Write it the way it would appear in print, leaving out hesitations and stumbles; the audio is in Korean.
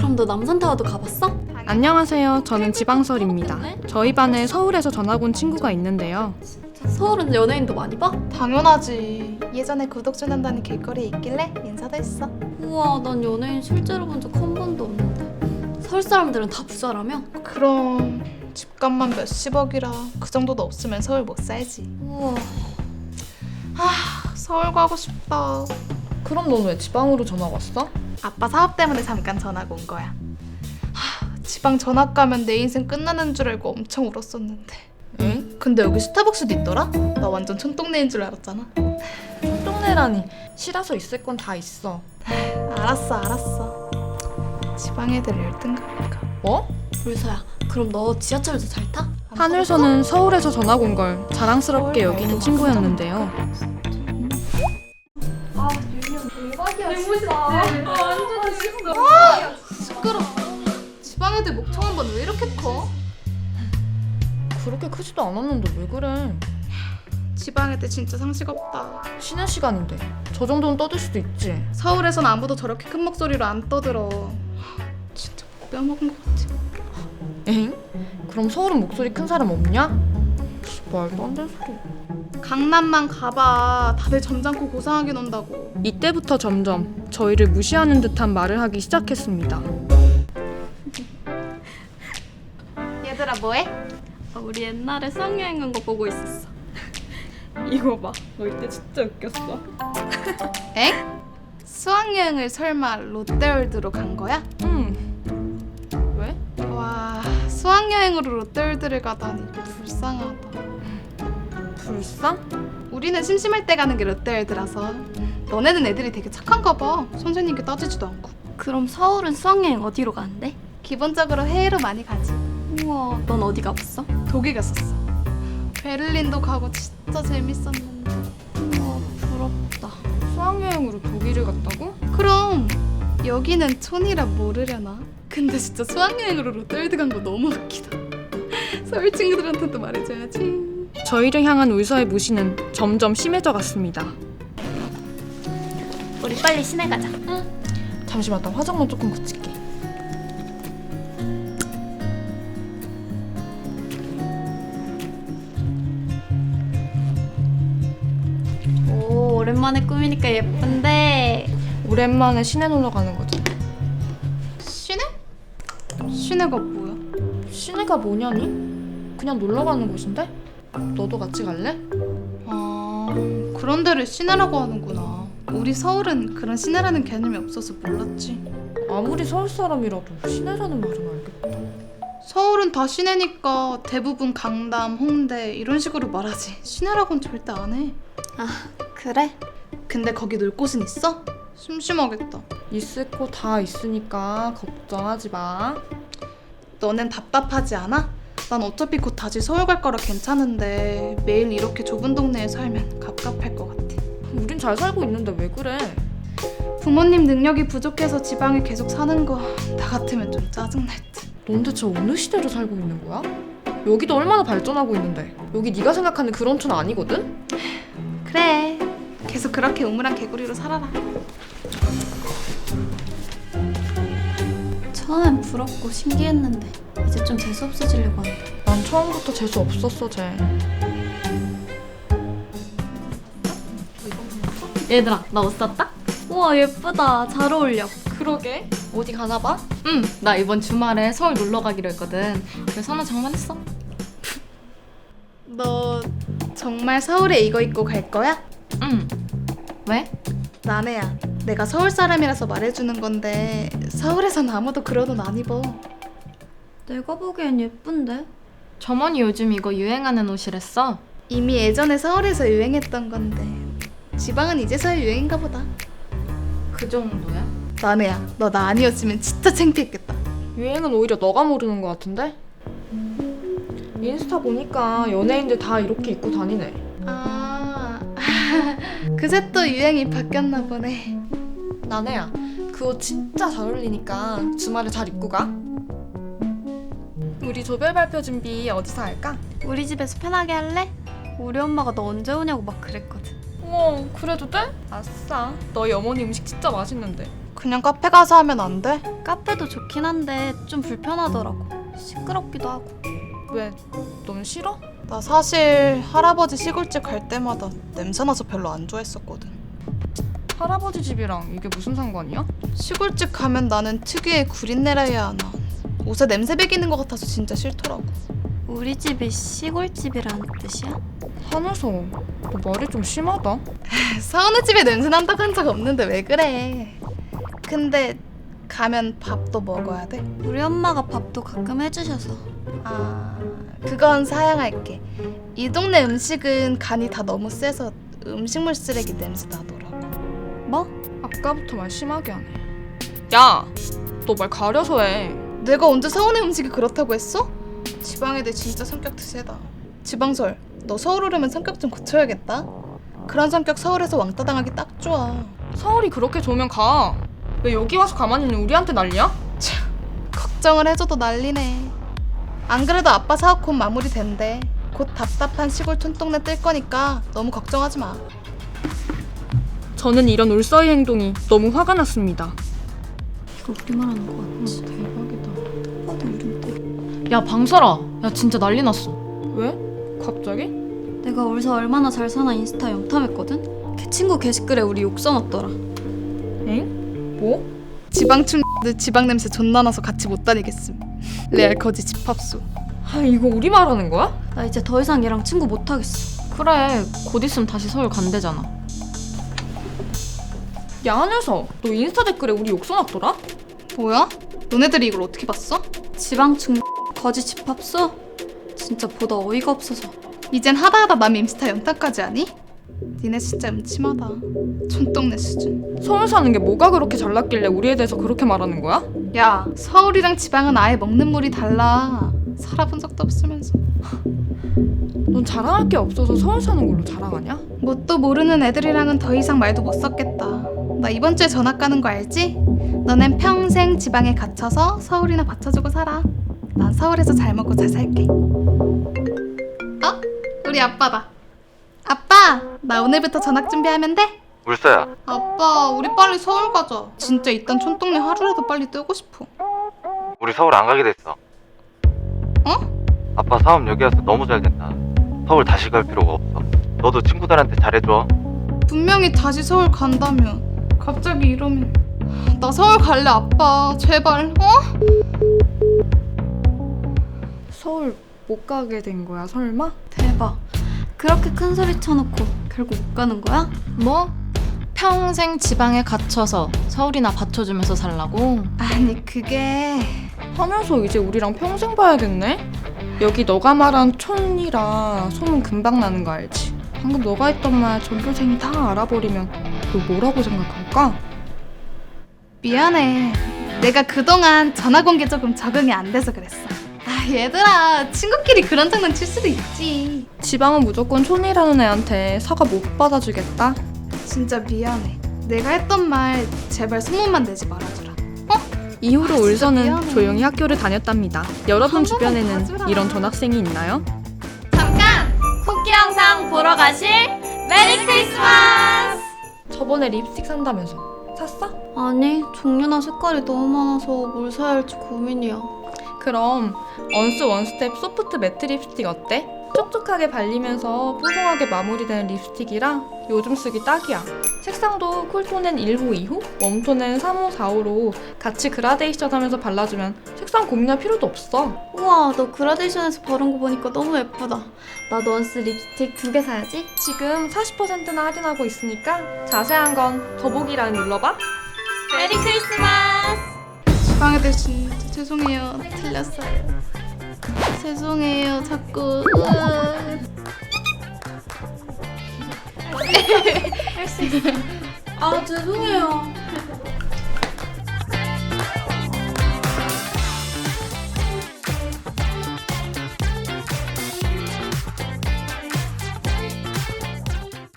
그럼 너 남산타워도 가봤어? 안녕하세요. 저는 지방설입니다. 저희 반에 서울에서 전학 온 친구가 있는데요. 서울은 연예인도 많이 봐? 당연하지. 예전에 구독준한다는 길거리에 있길래 인사도 했어. 우와, 난 연예인 실제로 본 적 한 번도 없는데. 서울 사람들은 다 부자라며? 그럼 집값만 몇십억이라 그 정도도 없으면 서울 못 살지. 우와. 서울 가고 싶다. 그럼 넌 왜 지방으로 전학 왔어? 아빠 사업 때문에 잠깐 전학 온 거야. 지방 전학 가면 내 인생 끝나는 줄 알고 엄청 울었었는데. 응? 근데 여기 스타벅스도 있더라? 나 완전 촌동네인 줄 알았잖아. 촌동네라니. 시라서 있을 건 다 있어. 알았어. 지방 애들 열등가 보니까. 뭐? 울서야, 그럼 너 지하철도 잘 타? 하늘서는 서울에서 전학 온 걸 자랑스럽게 여기는 친구였는데요. 시끄러. 지방 애들 목청 한 번 왜 이렇게 커? 그렇게 크지도 않았는데 왜 그래? 지방 애들 진짜 상식 없다. 쉬는 시간인데 저 정도는 떠들 수도 있지. 서울에선 아무도 저렇게 큰 목소리로 안 떠들어. 진짜 뼈먹은 것 같아. 엥? 그럼 서울은 목소리 큰 사람 없냐? 말도 안 되는 소리. 강남만 가봐. 다들 점잖고 고상하게 논다고. 이때부터 점점 저희를 무시하는 듯한 말을 하기 시작했습니다. 얘들아 뭐해? 우리 옛날에 수학여행 간 거 보고 있었어. 이거 봐. 너 이때 진짜 웃겼어. 엥? 수학여행을 설마 롯데월드로 간 거야? 응. 왜? 와, 수학여행으로 롯데월드를 가다니 불쌍하다. 불쌍? 우리는 심심할 때 가는 게 롯데월드라서. 너네는 애들이 되게 착한가 봐. 선생님께 따지지도 않고. 그럼 서울은 수학여행 어디로 가는데? 기본적으로 해외로 많이 가지. 우와, 넌 어디 가봤어? 독일 갔었어. 베를린도 가고 진짜 재밌었는데. 우와, 부럽다. 수학여행으로 독일을 갔다고? 그럼 여기는 촌이라 모르려나? 근데 진짜 수학여행으로 롯데월드 간 거 너무 웃기다. 서울 친구들한테도 말해줘야지. 저희를 향한 울서의 무시는 점점 심해져 갔습니다. 우리 빨리 시내 가자. 잠시만, 나 화장만 조금 고칠게. 오, 오랜만에 꾸미니까 예쁜데. 오랜만에 시내 놀러 가는 거지. 시내? 시내가 뭐야? 시내가 뭐냐니? 그냥 놀러 가는 곳인데? 너도 같이 갈래? 아, 그런 데를 시내라고 하는구나. 우리 서울은 그런 시내라는 개념이 없어서 몰랐지. 아무리 서울 사람이라도 시내라는 말은 알겠다. 서울은 다 시내니까 대부분 강남, 홍대 이런 식으로 말하지. 시내라고는 절대 안 해. 아, 그래? 근데 거기 놀 곳은 있어? 심심하겠다. 있을 거 다 있으니까 걱정하지 마. 너넨 답답하지 않아? 난 어차피 곧 다시 서울 갈 거라 괜찮은데 매일 이렇게 좁은 동네에 살면 갑갑할 것 같아. 우린 잘 살고 있는데 왜 그래? 부모님 능력이 부족해서 지방에 계속 사는 거 나 같으면 좀 짜증날 듯. 넌 대체 어느 시대를 살고 있는 거야? 여기도 얼마나 발전하고 있는데 여기 네가 생각하는 그런 촌 아니거든? 그래, 계속 그렇게 우물한 개구리로 살아라. 처음엔 부럽고 신기했는데 이제 좀 재수 없어지려고 한다. 난 처음부터 재수 없었어, 쟤. 얘들아, 나 옷 샀다? 우와, 예쁘다. 잘 어울려. 그러게. 어디 가나 봐? 응, 나 이번 주말에 서울 놀러 가기로 했거든. 그래서 하나 장만했어. 너 정말 서울에 이거 입고 갈 거야? 응. 왜? 나네야. 내가 서울 사람이라서 말해주는 건데 서울에선 아무도 그런 옷 안 입어. 내가 보기엔 예쁜데? 점원이 요즘 이거 유행하는 옷이랬어. 이미 예전에 서울에서 유행했던 건데 지방은 이제서야 유행인가 보다. 그 정도야? 나네야, 너 나 아니었으면 진짜 창피했겠다. 유행은 오히려 너가 모르는 거 같은데? 인스타 보니까 연예인들 다 이렇게 입고 다니네. 아, 그새 또 유행이 바뀌었나 보네. 나네야, 그 옷 진짜 잘 어울리니까 주말에 잘 입고 가. 우리 조별 발표 준비 어디서 할까? 우리 집에서 편하게 할래? 우리 엄마가 너 언제 오냐고 막 그랬거든. 우와, 그래도 돼? 아싸, 너희 어머니 음식 진짜 맛있는데. 그냥 카페 가서 하면 안 돼? 카페도 좋긴 한데 좀 불편하더라고. 시끄럽기도 하고. 왜? 넌 싫어? 나 사실 할아버지 시골집 갈 때마다 냄새나서 별로 안 좋아했었거든. 할아버지 집이랑 이게 무슨 상관이야? 시골집 가면 나는 특유의 구린내라야 하나 옷에 냄새 배기는 것 같아서 진짜 싫더라고. 우리 집이 시골집이라는 뜻이야? 한우서 너 말이 좀 심하다. 서은의 집에 냄새 난다고 한 적 없는데 왜 그래. 근데 가면 밥도 먹어야 돼? 우리 엄마가 밥도 가끔 해주셔서. 아, 그건 사양할게. 이 동네 음식은 간이 다 너무 세서 음식물 쓰레기 냄새 나더라고. 뭐? 아까부터 말 심하게 하네. 야, 너 말 가려서 해. 내가 언제 서울의 음식이 그렇다고 했어? 지방 애들 진짜 성격 세다. 지방설, 너 서울 오려면 성격 좀 고쳐야겠다. 그런 성격 서울에서 왕따 당하기 딱 좋아. 서울이 그렇게 좋으면 가. 왜 여기 와서 가만히 있는 우리한테 난리야? 걱정을 해줘도 난리네. 안 그래도 아빠 사업 곧 마무리된대. 곧 답답한 시골 촌동네 뜰 거니까 너무 걱정하지 마. 저는 이런 울서의 행동이 너무 화가 났습니다. 이거 우리말 하는 거 같지? 대박이다. 봐도 우린데. 야 방설아, 야 진짜 난리 났어. 왜? 갑자기? 내가 울서 얼마나 잘 사나 인스타 염탐했거든? 걔 친구 게시글에 우리 욕 써놨더라. 엥? 뭐? 지방충들 지방 냄새 존나 나서 같이 못 다니겠음. 레알 거지 집합소. 아, 이거 우리 말하는 거야? 나 이제 더 이상 얘랑 친구 못하겠어. 그래, 곧 있으면 다시 서울 간대잖아. 야, 한혜서, 너 인스타 댓글에 우리 욕 써놨더라? 뭐야? 너네들이 이걸 어떻게 봤어? 지방충 거지 집합소? 진짜 보다 어이가 없어서. 이젠 하다하다 남 인스타 연탄까지 하니? 니네 진짜 음침하다. 촌동네 수준. 서울 사는 게 뭐가 그렇게 잘났길래 우리에 대해서 그렇게 말하는 거야? 야, 서울이랑 지방은 아예 먹는 물이 달라. 살아본 적도 없으면서. 넌 자랑할 게 없어서 서울 사는 걸로 자랑하냐? 뭣도 모르는 애들이랑은 더 이상 말도 못 섞겠다. 나 이번 주에 전학 가는 거 알지? 너넨 평생 지방에 갇혀서 서울이나 받쳐주고 살아. 난 서울에서 잘 먹고 잘 살게. 우리 아빠다. 아빠, 나 오늘부터 전학 준비하면 돼? 울서야, 아빠, 우리 빨리 서울 가자. 진짜 이딴 촌동네 하루라도 빨리 뜨고 싶어. 우리 서울 안 가게 됐어. 어? 아빠 사업 여기 와서 너무 잘 됐다. 서울 다시 갈 필요가 없어. 너도 친구들한테 잘해줘. 분명히 다시 서울 간다며. 갑자기 이러면. 나 서울 갈래, 아빠. 제발, 어? 서울 못 가게 된 거야, 설마? 대박. 그렇게 큰 소리 쳐놓고 결국 못 가는 거야? 뭐? 평생 지방에 갇혀서 서울이나 받쳐주면서 살라고? 아니, 그게... 하면서 이제 우리랑 평생 봐야겠네? 여기 너가 말한 촌이라 소문 금방 나는 거 알지? 방금 너가 했던 말 전교생이 다 알아버리면 너 뭐라고 생각할까? 미안해. 내가 그동안 전화 공개 조금 적응이 안 돼서 그랬어. 아, 얘들아. 친구끼리 그런 장난 칠 수도 있지. 지방은 무조건 촌이라는 애한테 사과 못 받아주겠다? 진짜 미안해. 내가 했던 말 제발 소문만 내지 말아주라. 이후로 진짜 울서는 미안해. 조용히 학교를 다녔답니다. 여러분 한 번만 주변에는 봐주라. 이런 전학생이 있나요? 쿠키 영상 보러 가실 메리 크리스마스! 저번에 립스틱 산다면서 샀어? 아니, 종류나 색깔이 너무 많아서 뭘 사야 할지 고민이야. 그럼 언스 원스텝 소프트 매트 립스틱 어때? 촉촉하게 발리면서 뽀송하게 마무리되는 립스틱이라 요즘 쓰기 딱이야. 색상도 쿨톤엔 1호, 2호, 웜톤엔 3호, 4호로 같이 그라데이션 하면서 발라주면 색상 고민할 필요도 없어. 우와, 너 그라데이션에서 바른 거 보니까 너무 예쁘다. 나도 원스 립스틱 2개 사야지. 지금 40%나 할인하고 있으니까 자세한 건 더보기란 눌러봐. 메리 크리스마스! 지방 애들 진짜 죄송해요. 틀렸어요. 죄송해요. 자꾸... 아, 죄송해요.